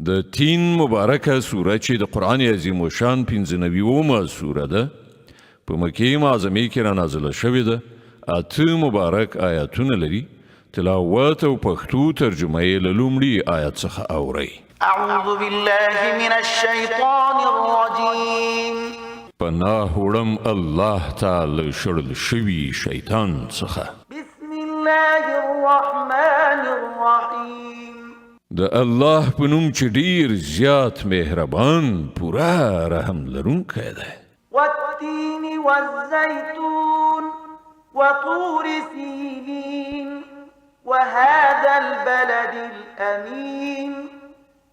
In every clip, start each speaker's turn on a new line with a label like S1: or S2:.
S1: د تین مبارکه سوره چې د قرآن عظیم و شان 95 سوره ده په مکې معظمې کې را نازله شوې ده. 8 مبارک آیاتونه لري. تلاوت او پښتو ترجمه یې له لومړي آیت څخه اورئ.
S2: اعوذ بالله من الشیطان الرجیم.
S1: پناه وړم الله تعالی شړل شوي شیطان څخه.
S2: بسم الله الرحمن الرحیم.
S1: د الله په نوم چې ډیر زیات مهربان پورا رحم لرونکی دی.
S2: والتین والزیتون وطور سینین وهذا البلد الأمين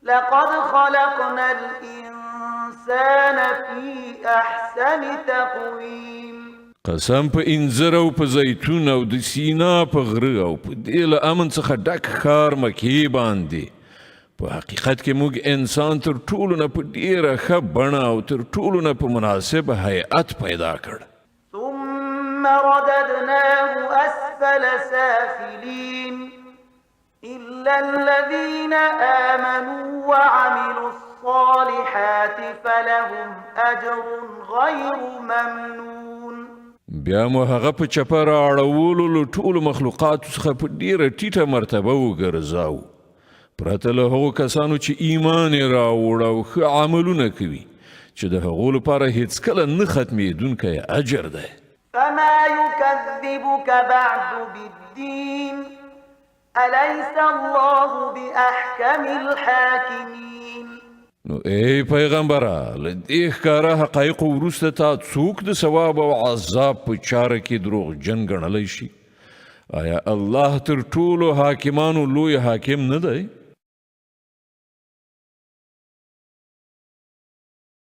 S2: لقد خلقنا الإنسان في أحسن تقويم.
S1: قسم په انځر او په زیتون او د سینا په غره او په دې له امن څخه ډک ښار مکې باندې په حقیقت کې موږ انسان تر ټولو نه په ډیره ښه بڼه او تر ټولو نه په مناسب هیئت پیدا کړ.
S2: ثم رددناه أسفل سافلين إلا الذين آمنوا وعملوا الصالحات فلهم أجر غير ممنون.
S1: بیا مو هغه په چپه راړولو له ټولو مخلوقاتو څخه په ډیره ټیټه مرتبه وګرځاو پرته له هغو کسانو چې ایمان یې راوړ او ښه عملونه کوي چې د هغو لپاره هیڅکله نه ختمېدونکی اجر دی.
S2: فما يكذبك بعد بالدين أليس الله بأحكم الحاكمين.
S1: نو ای پیغمبره له دې ښکاره حقایقو وروسته تا څوک د ثواب او عذاب په چاره کې دروغجن ګڼلی شي؟ آیا الله تر ټولو حاکمانو لوی حاکم نه دی؟